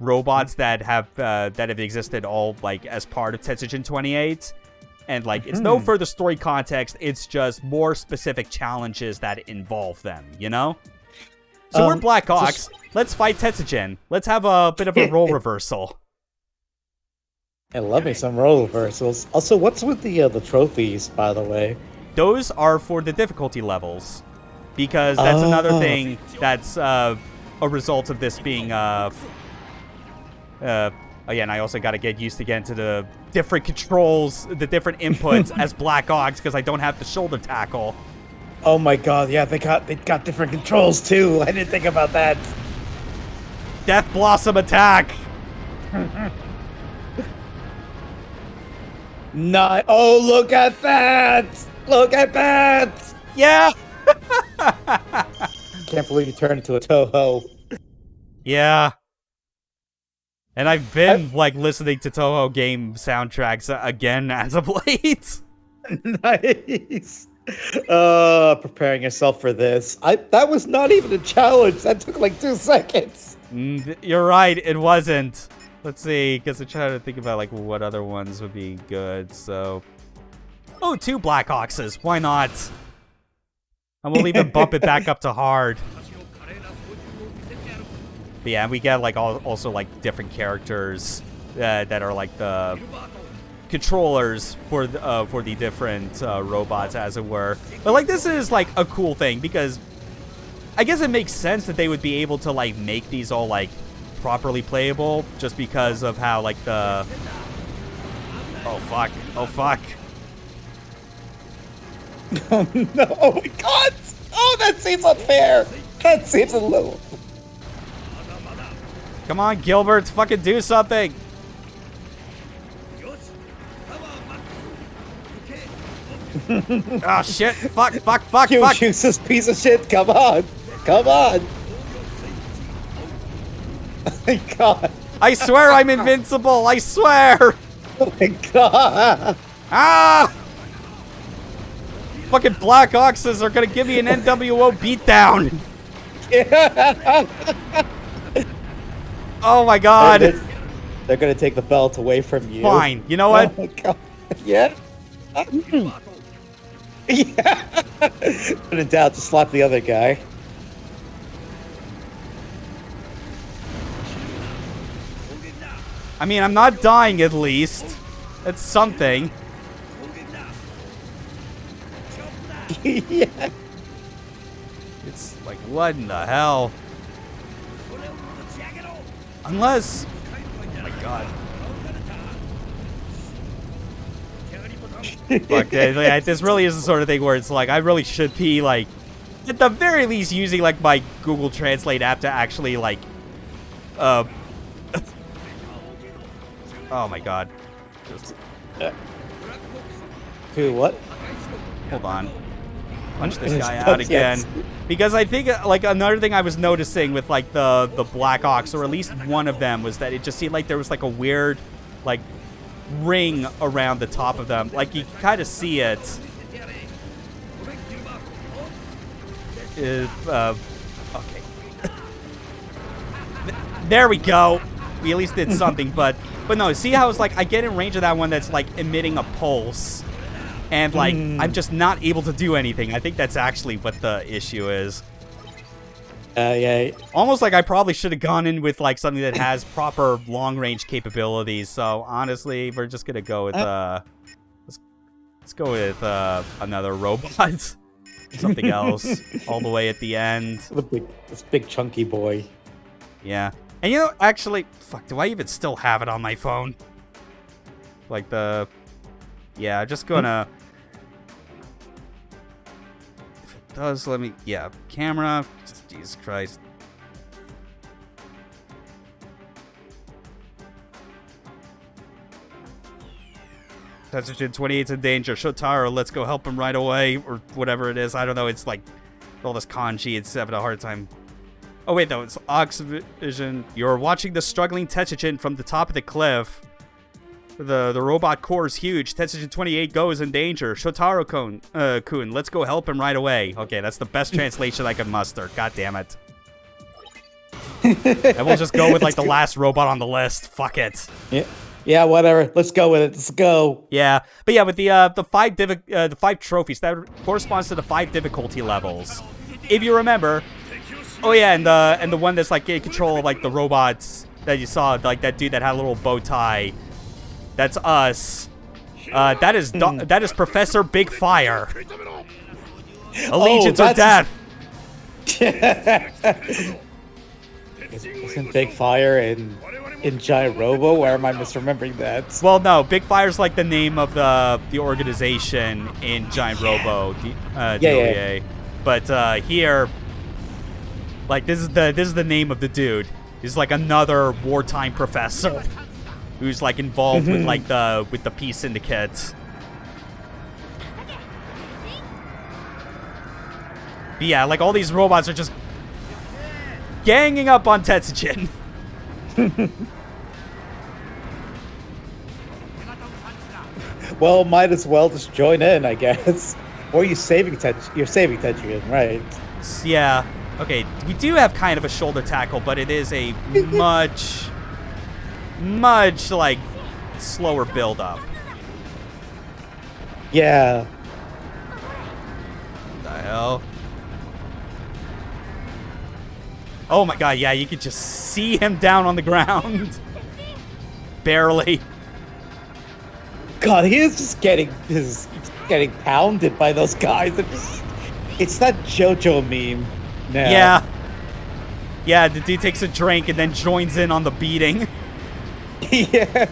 robots that have existed all, like, as part of Tetsujin 28. And, like, it's no further story context, it's just more specific challenges that involve them, you know? So we're Black Ox. Let's fight Tetsujin. Let's have a bit of a role reversal. I love me some role reversals. Also, what's with the trophies, by the way? Those are for the difficulty levels. Because that's another thing that's a result of this being Oh yeah, and I also got to get used again to the different controls, the different inputs as Black Ox because I don't have the shoulder tackle. Oh my god, yeah, they got different controls too. I didn't think about that. Death Blossom attack. Not. Oh, look at that! Look at that! Yeah. Can't believe you turned into a Toho. Yeah. And I've been like listening to Toho game soundtracks again as of late. Nice. Preparing yourself for this. That was not even a challenge. That took like 2 seconds. You're right, it wasn't. Let's see, because I'm trying to think about like what other ones would be good. So, 2 Black Oxes. Why not? And we'll even bump it back up to hard. But yeah, we get like also like different characters that are like the controllers for the different robots, as it were. But like this is like a cool thing because I guess it makes sense that they would be able to like make these all like properly playable just because of how like the oh fuck Oh no! Oh my god! Oh, that seems unfair. That seems a little. Come on, Gilbert, fucking do something. Oh shit! Fuck! You useless piece of shit! Come on! Come on! Oh my god! I swear I'm invincible! I swear! Oh my god! Ah! Fucking Black Oxes are gonna give me an NWO beatdown! Oh my god! They're gonna take the belt away from you. Fine, you know what? Oh my god. Yeah? Yeah! When in doubt, just slap the other guy. I mean, I'm not dying at least. That's something. Yeah. It's like, what in the hell? Unless... Oh my god. Fuck, this really is the sort of thing where it's like, I really should be, like, at the very least using, like, my Google Translate app to actually, like, oh my god. Just... Who, what? Hold on. Punch this guy out again. Because I think, like, another thing I was noticing with, like, the Black Ox, or at least one of them, was that it just seemed like there was, like, a weird, like, ring around the top of them. Like, you kind of see it. Okay. There we go. We at least did something, but no, see how it's like, I get in range of that one that's, like, emitting a pulse. And, like, I'm just not able to do anything. I think that's actually what the issue is. Yeah. Almost like I probably should have gone in with, like, something that has proper long-range capabilities. So, honestly, we're just gonna go with, let's go with, another robot. Something else. All the way at the end. This big chunky boy. Yeah. And, you know, actually, fuck, do I even still have it on my phone? Like, the... Yeah, I'm just gonna... If it does, let me... Yeah, camera. Jesus Christ. Tetsujin 28's in danger. Shotaro, let's go help him right away. Or whatever it is. I don't know. It's like... all this kanji. It's having a hard time. Oh, wait, though. It's Oxvision. You're watching the struggling Tetsujin from the top of the cliff. The robot core is huge. Tetsujin 28 goes in danger. Shotaro-kun, let's go help him right away. Okay, that's the best translation I can muster. God damn it. And we'll just go with, like, the last robot on the list. Fuck it. Yeah, whatever. Let's go with it. Let's go. Yeah, but yeah, with the 5 trophies, that corresponds to the 5 difficulty levels. If you remember. Oh yeah, and the one that's, like, in control of, like, the robots that you saw, like that dude that had a little bow tie. That's us. That is Professor Big Fire. Allegiance or death. Isn't Big Fire in in Giant Robo, or am I misremembering that? Well, no, Big Fire's like the name of the organization in Giant Robo, the OVA. But here, like this is the name of the dude. He's like another wartime professor who's like involved with like the peace syndicate. But yeah, like all these robots are just ganging up on Tetsujin. Well, might as well just join in, I guess. Or you're saving Tetsujin, right? Yeah. Okay, we do have kind of a shoulder tackle, but it is a much, like, slower build-up. Yeah. What the hell? Oh my god, yeah, you could just see him down on the ground. Barely. God, he is just getting pounded by those guys. It's that JoJo meme now. Yeah. Yeah, the dude takes a drink and then joins in on the beating. Yeah.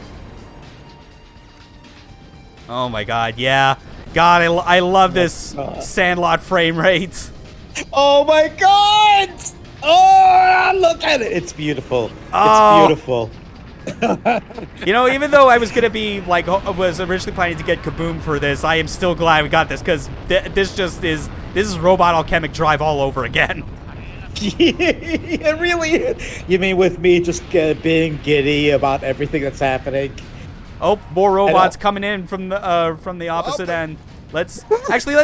Oh my god, yeah. God, I love this Sandlot frame rate. Oh my god! Oh, look at it. It's beautiful. Oh. It's beautiful. You know, even though I was gonna be like, was originally planning to get Kaboom for this, I am still glad we got this because this is Robot Alchemic Drive all over again. It really is. You mean with me just being giddy about everything that's happening? Oh, more robots coming in from the opposite end. Let's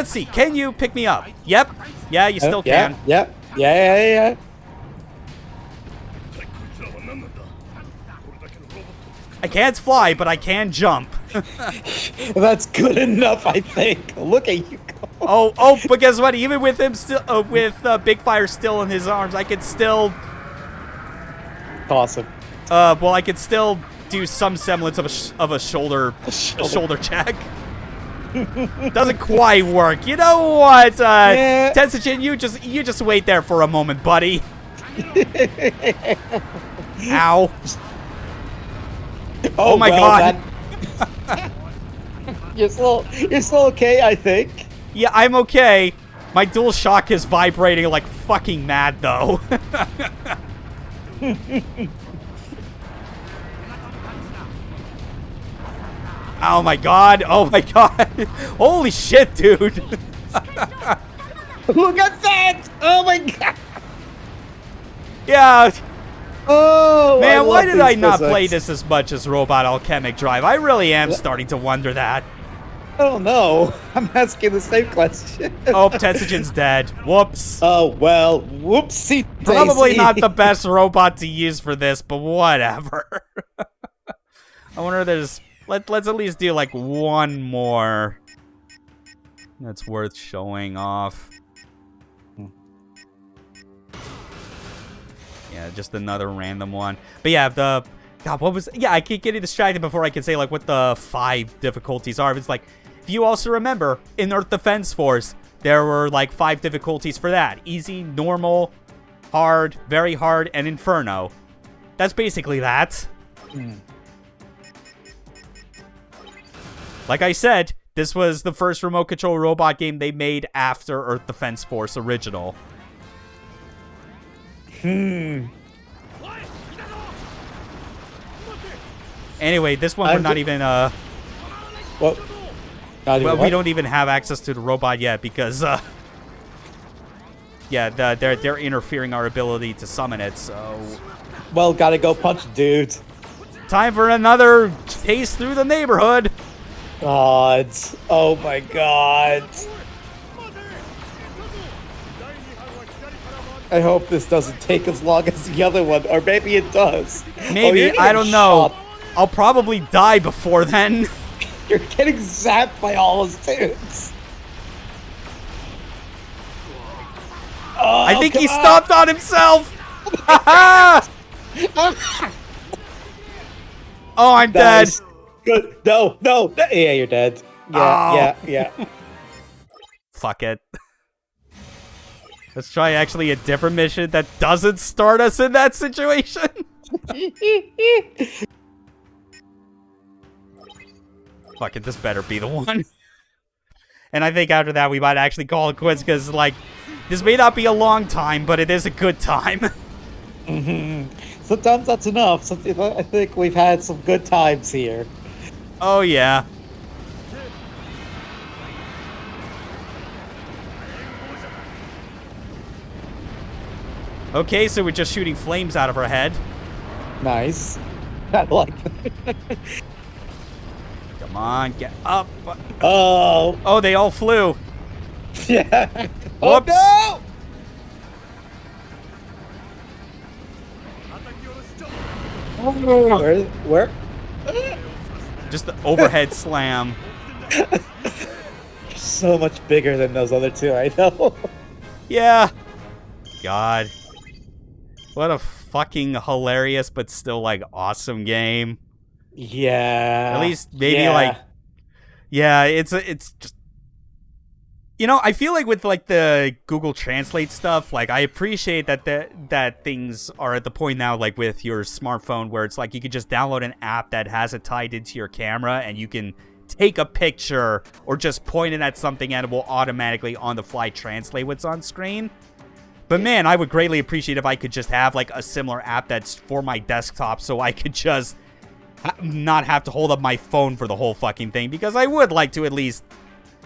see. Can you pick me up? Yep. Yeah, you still can. Yep. Yeah. I can't fly, but I can jump. That's good enough, I think. Look at you go. Oh, but guess what? Even with him still, with Big Fire still in his arms, I could still. Awesome. Well, I could still do some semblance of a shoulder check. Doesn't quite work. You know what, Yeah. Tetsujin, you just wait there for a moment, buddy. Ow. Oh my god. You're still okay, I think. Yeah, I'm okay. My dual shock is vibrating like fucking mad, though. Oh my god. Oh my god. Holy shit, dude. Look at that. Oh my god. Yeah. Oh, man, why did I not play this as much as Robot Alchemic Drive? I really am starting to wonder that. I don't know. I'm asking the same question. Oh, Tetsujin's dead. Whoops. Oh, well, whoopsie. Probably not the best robot to use for this, but whatever. I wonder if there's... Let's at least do, like, one more that's worth showing off. Yeah, just another random one. But yeah, God, what was... Yeah, I keep getting distracted before I can say, like, what the 5 difficulties are. It's like, if you also remember, in Earth Defense Force, there were, like, 5 difficulties for that. Easy, normal, hard, very hard, and Inferno. That's basically that. Like I said, this was the first remote control robot game they made after Earth Defense Force Original. Anyway, this one we're not even Well, we don't even have access to the robot yet because yeah, they're interfering our ability to summon it. So, well, gotta go punch dude. Time for another chase through the neighborhood. God, oh my god. I hope this doesn't take as long as the other one, or maybe it does. Maybe, I don't know. I'll probably die before then. You're getting zapped by all those dudes. Oh, I think he stomped on himself. Oh, I'm dead. Good. No. Yeah, you're dead. Yeah. Fuck it. Let's try actually a different mission that doesn't start us in that situation. Fuck it, this better be the one. And I think after that we might actually call it quits because, like, this may not be a long time, but it is a good time. Sometimes that's enough. I think we've had some good times here. Oh, yeah. Okay, so we're just shooting flames out of her head. Nice. I like that. Come on, get up. Oh. Oh, they all flew. Yeah. Whoops. Oh, no! Where? Just the overhead slam. So much bigger than those other two, I know. Yeah. God. What a fucking hilarious but still, like, awesome game. Yeah. At least maybe, like... Yeah, it's just... You know, I feel like with, like, the Google Translate stuff, like, I appreciate that things are at the point now, like, with your smartphone where it's like you could just download an app that has it tied into your camera and you can take a picture or just point it at something and it will automatically on the fly translate what's on screen. But man, I would greatly appreciate if I could just have, like, a similar app that's for my desktop so I could just not have to hold up my phone for the whole fucking thing, because I would like to at least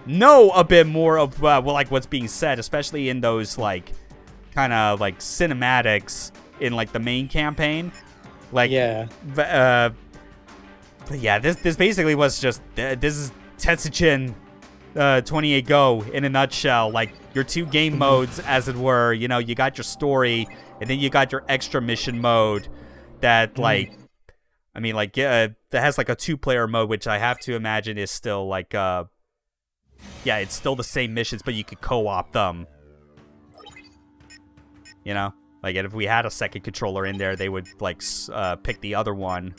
know a bit more of like what's being said, especially in those, like, kind of like cinematics in, like, the main campaign. Like, yeah. But yeah, this basically was just this is Tetsujin 28 Go in a nutshell. Like, your two game modes, as it were. You know, you got your story, and then you got your extra mission mode that, like, I mean, like, that has, like, a 2-player mode, which I have to imagine is still, like, yeah, it's still the same missions, but you could co-op them. You know? Like, if we had a second controller in there, they would, like, pick the other one.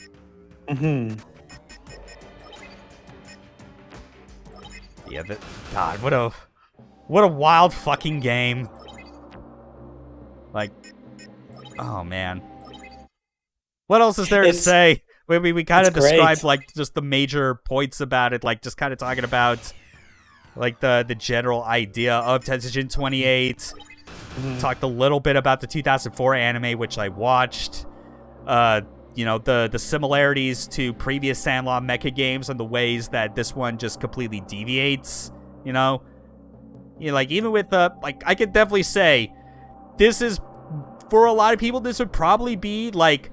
Yeah, God, what a wild fucking game. Like, oh, man. What else is there to say? We kind of described, like, just the major points about it, like, just kind of talking about, like, the general idea of Tetsujin 28. Talked a little bit about the 2004 anime, which I watched. You know, the similarities to previous Sandlot Mecha games and the ways that this one just completely deviates, you know? You know, like, even with, like, I could definitely say, this is, for a lot of people, this would probably be, like,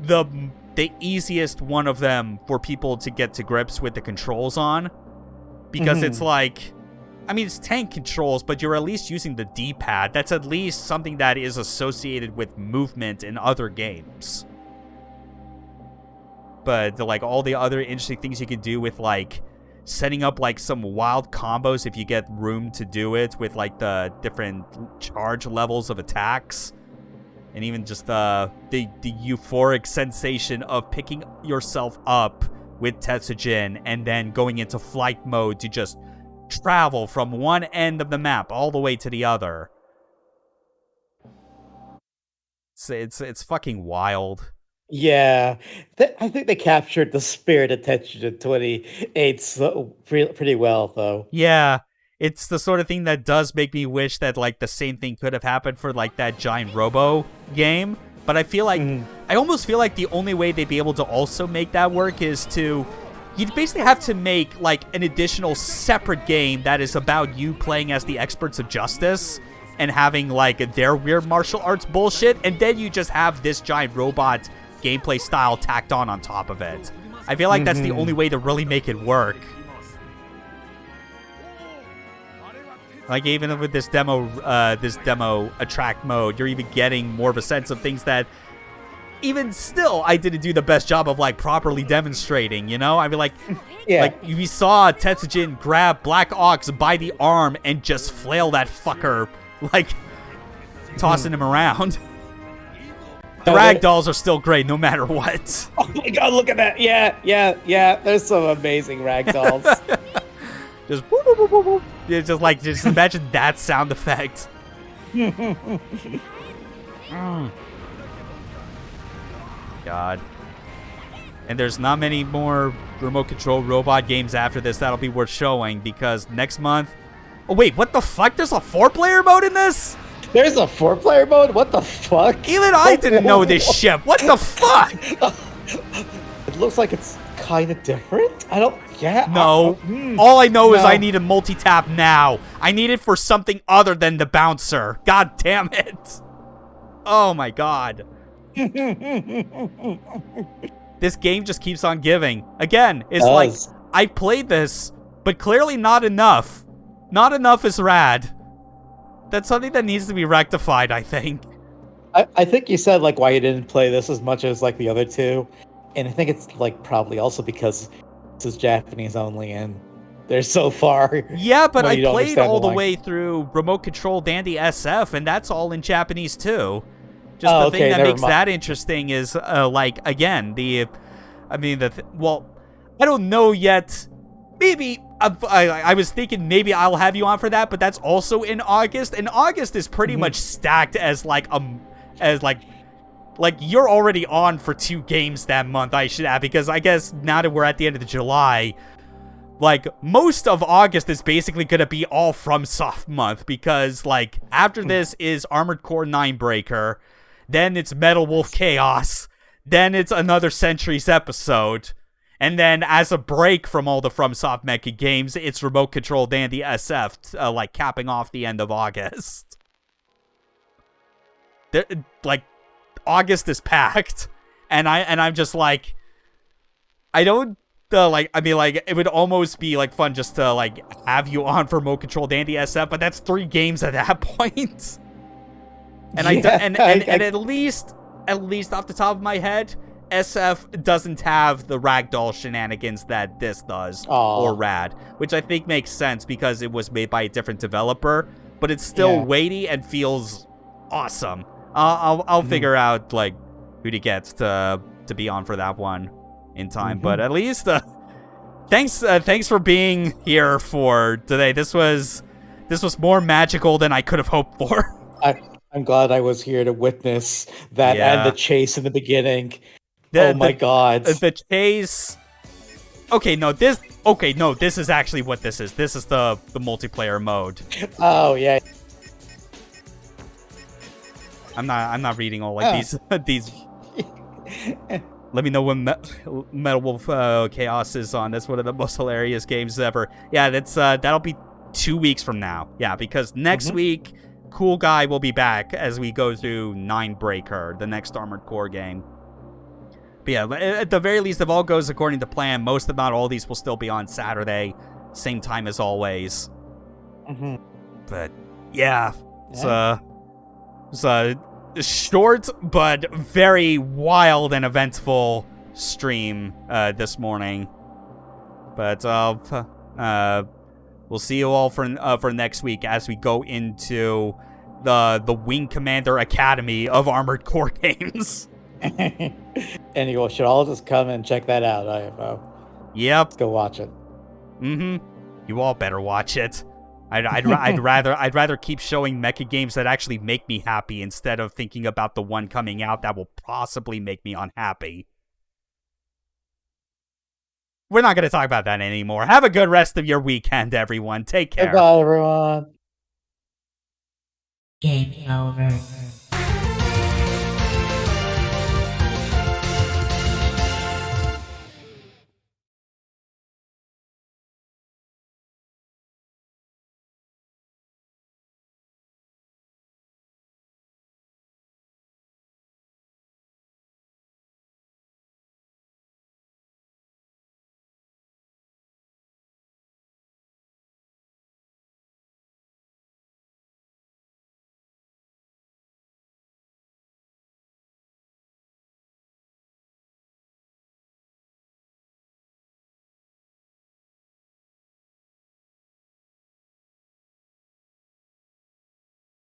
the easiest one of them for people to get to grips with the controls on. Because it's like, I mean, it's tank controls, but you're at least using the D-pad. That's at least something that is associated with movement in other games. But, like, all the other interesting things you can do with, like, setting up, like, some wild combos if you get room to do it with, like, the different charge levels of attacks. And even just the euphoric sensation of picking yourself up with Tetsujin and then going into flight mode to just travel from one end of the map all the way to the other. It's fucking wild. Yeah, I think they captured the spirit of Tetsujin 28 pretty well, though. Yeah, it's the sort of thing that does make me wish that, like, the same thing could have happened for, like, that Giant Robo game. But I feel like, I almost feel like the only way they'd be able to also make that work is to, you'd basically have to make, like, an additional separate game that is about you playing as the experts of justice and having, like, their weird martial arts bullshit, and then you just have this giant robot gameplay style tacked on top of it. I feel like that's the only way to really make it work. Like, even with this demo attract mode, you're even getting more of a sense of things that, even still, I didn't do the best job of, like, properly demonstrating, you know? I mean, like, like, we saw Tetsujin grab Black Ox by the arm and just flail that fucker, like, tossing him around. The ragdolls are still great, no matter what. Oh my god, look at that. Yeah. There's some amazing ragdolls. Just whoop, whoop, whoop, whoop, whoop. Yeah, just imagine that sound effect. god. And there's not many more remote control robot games after this that'll be worth showing, because next month... Oh, wait, what the fuck? There's a 4-player mode in this? There's a 4-player mode? What the fuck? Even I didn't know this shit. What the fuck? It looks like it's kind of different. I don't... Yeah. No. All I know is I need a multi-tap now. I need it for something other than the bouncer. God damn it. Oh my god. This game just keeps on giving. Again, it's like, I played this, but clearly not enough. Not enough is rad. That's something that needs to be rectified, I think. I think you said, like, why you didn't play this as much as, like, the other two. And I think it's, like, probably also because this is Japanese only, and they're so far. Yeah, but I played all the way through Remote Control Dandy SF, and that's all in Japanese, too. Just the thing that makes that interesting is, like, again, well, I don't know yet. Maybe, I was thinking maybe I'll have you on for that, but that's also in August. And August is pretty much stacked as, like, you're already on for 2 games that month, I should add, because I guess now that we're at the end of July, like, most of August is basically going to be all FromSoft month, because, like, after this is Armored Core 9-Breaker, then it's Metal Wolf Chaos, then it's another Centuries episode, and then as a break from all the FromSoft Mecha games, it's Remote Control Dandy SF, like, capping off the end of August. Like, August is packed, and I'm just like, I don't, it would almost be, like, fun just to, like, have you on for Remote Control Dandy SF, but that's 3 games at that point. And at least off the top of my head, SF doesn't have the ragdoll shenanigans that this does, or Rad, which I think makes sense because it was made by a different developer, but it's still weighty and feels awesome. I'll figure out, like, who to get to be on for that one in time, but at least thanks for being here for today. This was more magical than I could have hoped for. I'm glad I was here to witness that and the chase in the beginning. Oh my god. The chase. Okay, no, this is actually what this is. This is the multiplayer mode. Oh yeah. I'm not reading all like these. Let me know when Metal Wolf Chaos is on. That's one of the most hilarious games ever. Yeah, that'll be 2 weeks from now. Yeah, because next week, Cool Guy will be back as we go through 9-Breaker, the next Armored Core game. But yeah, at the very least, if all goes according to plan, most if not all these will still be on Saturday, same time as always. But yeah, it's a short but very wild and eventful stream this morning. But we'll see you all for next week as we go into the Wing Commander Academy of Armored Core games. And you should all just come and check that out, IFO. Yep. Let's go watch it. You all better watch it. I'd rather keep showing mecha games that actually make me happy instead of thinking about the one coming out that will possibly make me unhappy. We're not going to talk about that anymore. Have a good rest of your weekend, everyone. Take care. Goodbye, everyone. Game over.